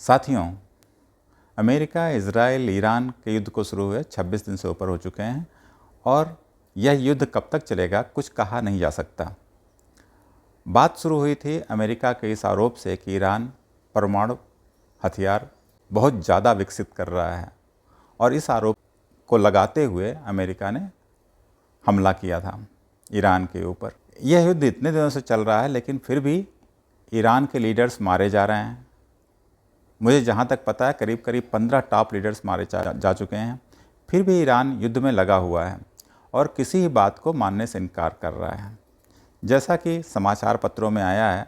साथियों, America, Israel, Iran के युद्ध को शुरू हुए 26 दिन से ऊपर हो चुके हैं और यह युद्ध कब तक चलेगा कुछ कहा नहीं जा सकता। बात शुरू हुई थी अमेरिका के इस आरोप से कि ईरान परमाणु हथियार बहुत ज़्यादा विकसित कर रहा है और इस आरोप को लगाते हुए अमेरिका ने हमला किया था ईरान के ऊपर। यह युद्ध इतने दिनों से चल रहा है लेकिन फिर भी ईरान के लीडर्स मारे जा रहे हैं। मुझे जहाँ तक पता है करीब करीब 15 टॉप लीडर्स मारे जा चुके हैं। फिर भी ईरान युद्ध में लगा हुआ है और किसी ही बात को मानने से इनकार कर रहा है। जैसा कि समाचार पत्रों में आया है,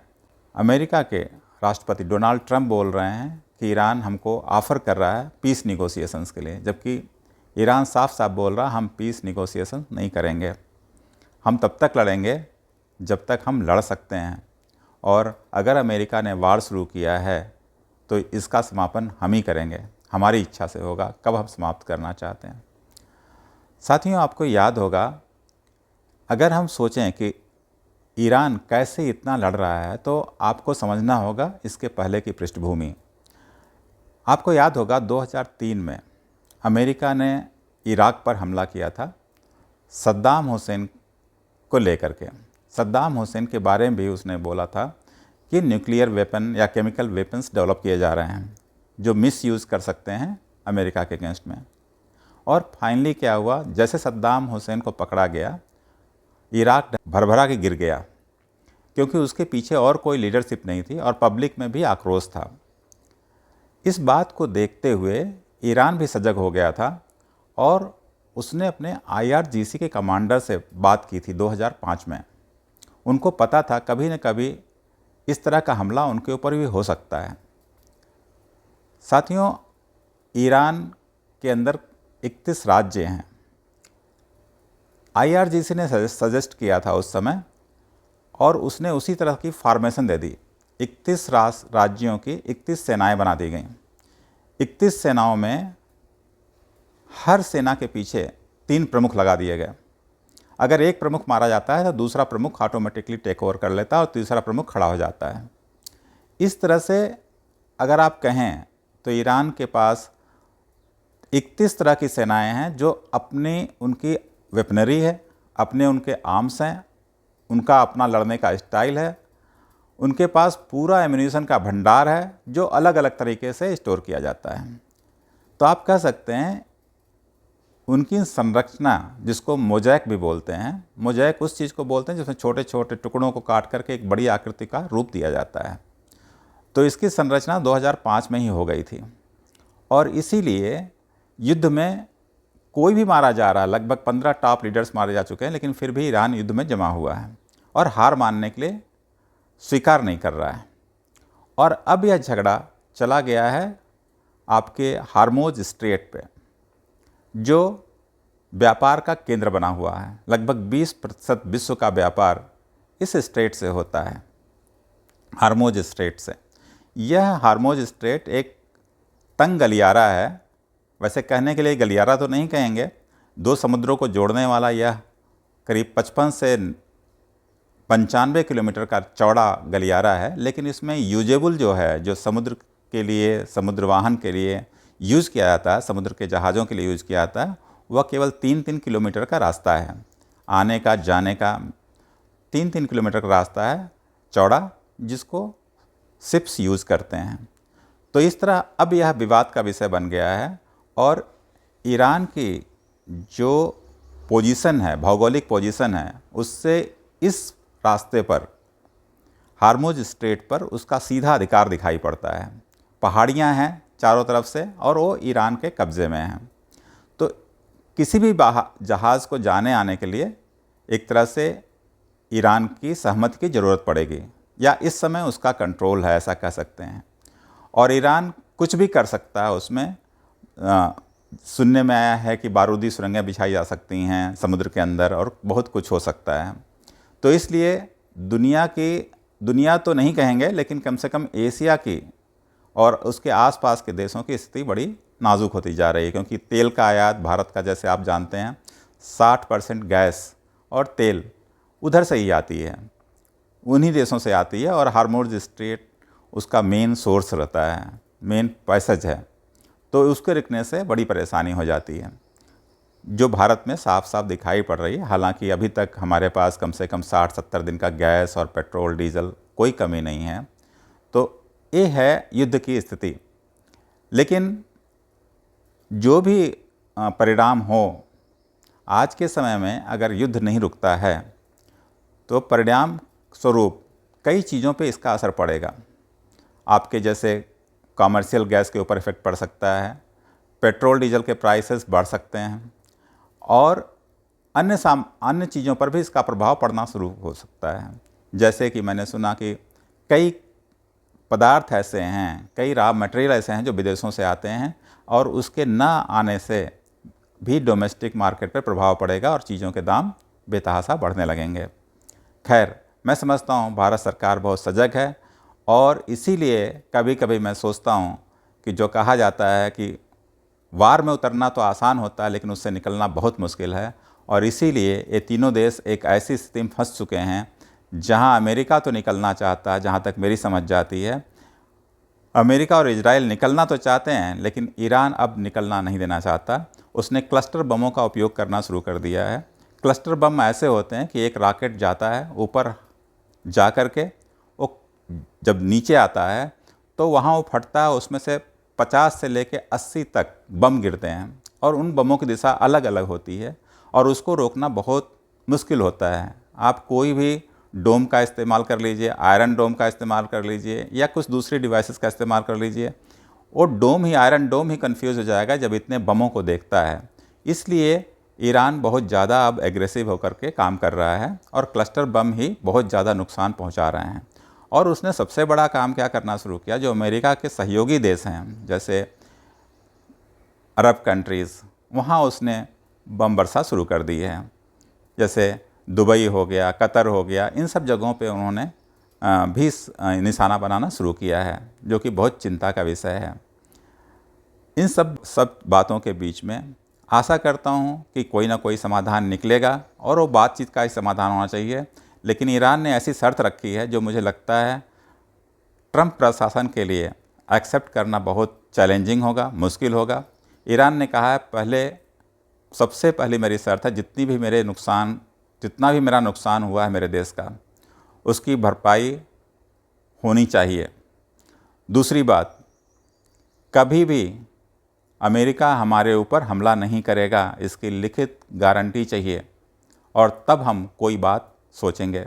अमेरिका के राष्ट्रपति डोनाल्ड ट्रंप बोल रहे हैं कि ईरान हमको ऑफ़र कर रहा है पीस निगोशिएशंस के लिए, जबकि ईरान साफ साफ बोल रहा हम पीस निगोशिएशन नहीं करेंगे। हम तब तक लड़ेंगे जब तक हम लड़ सकते हैं और अगर अमेरिका ने वार शुरू किया है तो इसका समापन हम ही करेंगे, हमारी इच्छा से होगा, कब हम समाप्त करना चाहते हैं। साथियों, आपको याद होगा, अगर हम सोचें कि ईरान कैसे इतना लड़ रहा है तो आपको समझना होगा इसके पहले की पृष्ठभूमि। आपको याद होगा 2003 में अमेरिका ने इराक पर हमला किया था सद्दाम हुसैन को लेकर के। सद्दाम हुसैन के बारे में भी उसने बोला था कि न्यूक्लियर वेपन या केमिकल वेपन्स डेवलप किए जा रहे हैं जो मिस यूज़ कर सकते हैं अमेरिका के अगेंस्ट में। और फाइनली क्या हुआ, जैसे सद्दाम हुसैन को पकड़ा गया, इराक भरभरा के गिर गया क्योंकि उसके पीछे और कोई लीडरशिप नहीं थी और पब्लिक में भी आक्रोश था। इस बात को देखते हुए ईरान भी सजग हो गया था और उसने अपने IRGC के कमांडर से बात की थी 2005 में। उनको पता था कभी न कभी इस तरह का हमला उनके ऊपर भी हो सकता है। साथियों, ईरान के अंदर 31 राज्य हैं। IRGC ने सजेस्ट किया था उस समय और उसने उसी तरह की फॉर्मेशन दे दी। 31 राज्यों की 31 सेनाएं बना दी गईं। 31 सेनाओं में हर सेना के पीछे 3 प्रमुख लगा दिए गए। अगर एक प्रमुख मारा जाता है तो दूसरा प्रमुख ऑटोमेटिकली टेक ओवर कर लेता है और तीसरा प्रमुख खड़ा हो जाता है। इस तरह से अगर आप कहें तो ईरान के पास 31 तरह की सेनाएं हैं जो अपनी उनकी वेपनरी है, अपने उनके आर्म्स हैं, उनका अपना लड़ने का स्टाइल है, उनके पास पूरा एम्यूनिशन का भंडार है जो अलग अलग तरीके से स्टोर किया जाता है। तो आप कह सकते हैं उनकी संरचना, जिसको मोज़ैक भी बोलते हैं, मोज़ैक उस चीज़ को बोलते हैं जिसमें छोटे छोटे टुकड़ों को काट करके एक बड़ी आकृति का रूप दिया जाता है। तो इसकी संरचना 2005 में ही हो गई थी और इसीलिए युद्ध में कोई भी मारा जा रहा है, लगभग 15 टॉप लीडर्स मारे जा चुके हैं, लेकिन फिर भी ईरान युद्ध में जमा हुआ है और हार मानने के लिए स्वीकार नहीं कर रहा है। और अब यह झगड़ा चला गया है आपके हार्मोज स्ट्रेट पे, जो व्यापार का केंद्र बना हुआ है। लगभग 20% विश्व का व्यापार इस स्ट्रेट से होता है, हार्मोज स्ट्रेट से। यह हार्मोज स्ट्रेट एक तंग गलियारा है। वैसे कहने के लिए गलियारा तो नहीं कहेंगे, 2 समुद्रों को जोड़ने वाला यह करीब 55 से 95 किलोमीटर का चौड़ा गलियारा है, लेकिन इसमें यूजेबल जो है, जो समुद्र के लिए, समुद्र वाहन के लिए यूज़ किया जाता है, समुद्र के जहाज़ों के लिए यूज़ किया जाता है, वह केवल 3-3 किलोमीटर का रास्ता है। आने का जाने का 3-3 किलोमीटर का रास्ता है चौड़ा, जिसको शिप्स यूज़ करते हैं। तो इस तरह अब यह विवाद का विषय बन गया है और ईरान की जो पोजीशन है, भौगोलिक पोजीशन है, उससे इस रास्ते पर, हार्मोज स्ट्रेट पर, उसका सीधा अधिकार दिखाई पड़ता है। पहाड़ियाँ हैं चारों तरफ से और वो ईरान के कब्ज़े में हैं। तो किसी भी जहाज़ को जाने आने के लिए एक तरह से ईरान की सहमति की ज़रूरत पड़ेगी, या इस समय उसका कंट्रोल है, ऐसा कह सकते हैं। और ईरान कुछ भी कर सकता है उसमें। सुनने में आया है कि बारूदी सुरंगें बिछाई जा सकती हैं समुद्र के अंदर और बहुत कुछ हो सकता है। तो इसलिए दुनिया तो नहीं कहेंगे, लेकिन कम से कम एशिया की और उसके आसपास के देशों की स्थिति बड़ी नाजुक होती जा रही है, क्योंकि तेल का आयात भारत का, जैसे आप जानते हैं, 60% गैस और तेल उधर से ही आती है, उन्हीं देशों से आती है और हार्मोज स्ट्रेट उसका मेन सोर्स रहता है। मेन पैसेज है, तो उसके रुकने से बड़ी परेशानी हो जाती है, जो भारत में साफ साफ दिखाई पड़ रही है। हालांकि अभी तक हमारे पास कम से कम 60-70 दिन का गैस और पेट्रोल डीजल कोई कमी नहीं है। तो ये है युद्ध की स्थिति। लेकिन जो भी परिणाम हो, आज के समय में अगर युद्ध नहीं रुकता है तो परिणाम स्वरूप कई चीज़ों पे इसका असर पड़ेगा। आपके जैसे कॉमर्शियल गैस के ऊपर इफ़ेक्ट पड़ सकता है, पेट्रोल डीजल के प्राइसेस बढ़ सकते हैं, और अन्य चीज़ों पर भी इसका प्रभाव पड़ना शुरू हो सकता है। जैसे कि मैंने सुना कि कई पदार्थ ऐसे हैं, कई रॉ मटेरियल ऐसे हैं जो विदेशों से आते हैं, और उसके ना आने से भी डोमेस्टिक मार्केट पर प्रभाव पड़ेगा और चीज़ों के दाम बेतहाशा बढ़ने लगेंगे। खैर, मैं समझता हूँ भारत सरकार बहुत सजग है, और इसीलिए कभी कभी मैं सोचता हूँ कि जो कहा जाता है कि वार में उतरना तो आसान होता है लेकिन उससे निकलना बहुत मुश्किल है, और इसीलिए ये तीनों देश एक ऐसी स्थिति में फंस चुके हैं जहां अमेरिका तो निकलना चाहता है, जहां तक मेरी समझ जाती है। अमेरिका और इजराइल निकलना तो चाहते हैं, लेकिन ईरान अब निकलना नहीं देना चाहता। उसने क्लस्टर बमों का उपयोग करना शुरू कर दिया है। क्लस्टर बम ऐसे होते हैं कि एक रॉकेट जाता है ऊपर जा कर के, वो जब नीचे आता है तो वहाँ वो फटता है, उसमें से 50 से लेके 80 तक बम गिरते हैं, और उन बमों की दिशा अलग अलग होती है, और उसको रोकना बहुत मुश्किल होता है। आप कोई भी डोम का इस्तेमाल कर लीजिए, आयरन डोम का इस्तेमाल कर लीजिए, या कुछ दूसरी डिवाइसेस का इस्तेमाल कर लीजिए, वो डोम ही, आयरन डोम ही कंफ्यूज हो जाएगा जब इतने बमों को देखता है। इसलिए ईरान बहुत ज़्यादा अब एग्रेसिव होकर के काम कर रहा है, और क्लस्टर बम ही बहुत ज़्यादा नुकसान पहुंचा रहे हैं। और उसने सबसे बड़ा काम क्या करना शुरू किया, जो अमेरिका के सहयोगी देश हैं जैसे अरब कंट्रीज़, वहाँ उसने बम वर्षा शुरू कर दी है। जैसे दुबई हो गया, कतर हो गया, इन सब जगहों पे उन्होंने भी निशाना बनाना शुरू किया है, जो कि बहुत चिंता का विषय है। इन सब बातों के बीच में आशा करता हूँ कि कोई ना कोई समाधान निकलेगा, और वो बातचीत का ही समाधान होना चाहिए। लेकिन ईरान ने ऐसी शर्त रखी है जो मुझे लगता है ट्रंप प्रशासन के लिए एक्सेप्ट करना बहुत चैलेंजिंग होगा, मुश्किल होगा। ईरान ने कहा है, सबसे पहली मेरी शर्त है, जितना भी मेरा नुकसान हुआ है मेरे देश का, उसकी भरपाई होनी चाहिए। दूसरी बात, कभी भी अमेरिका हमारे ऊपर हमला नहीं करेगा, इसकी लिखित गारंटी चाहिए, और तब हम कोई बात सोचेंगे।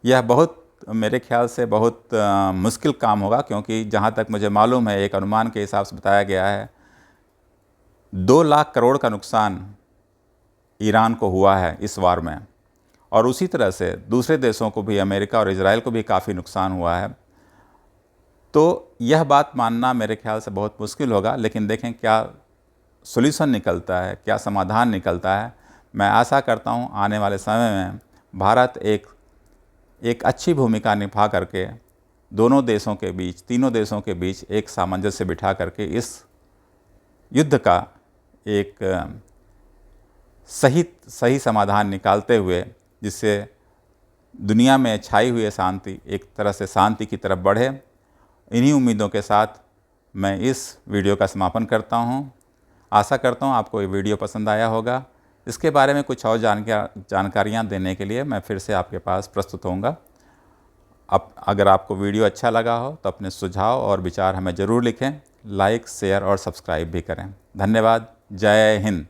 यह बहुत, मेरे ख्याल से बहुत मुश्किल काम होगा, क्योंकि जहाँ तक मुझे मालूम है, एक अनुमान के हिसाब से बताया गया है 2 लाख करोड़ का नुकसान ईरान को हुआ है इस वार में, और उसी तरह से दूसरे देशों को भी, अमेरिका और इजराइल को भी काफ़ी नुकसान हुआ है। तो यह बात मानना मेरे ख्याल से बहुत मुश्किल होगा, लेकिन देखें क्या सॉल्यूशन निकलता है, क्या समाधान निकलता है। मैं आशा करता हूँ आने वाले समय में भारत एक अच्छी भूमिका निभा करके दोनों देशों के बीच, तीनों देशों के बीच एक सामंजस्य बिठा करके इस युद्ध का एक सही समाधान निकालते हुए, जिससे दुनिया में छाई हुई शांति एक तरह से शांति की तरफ बढ़े। इन्हीं उम्मीदों के साथ मैं इस वीडियो का समापन करता हूँ। आशा करता हूँ आपको ये वीडियो पसंद आया होगा। इसके बारे में कुछ और जानकारियाँ देने के लिए मैं फिर से आपके पास प्रस्तुत होऊंगा। अगर आपको वीडियो अच्छा लगा हो तो अपने सुझाव और विचार हमें ज़रूर लिखें, लाइक, शेयर और सब्सक्राइब भी करें। धन्यवाद। जय हिंद।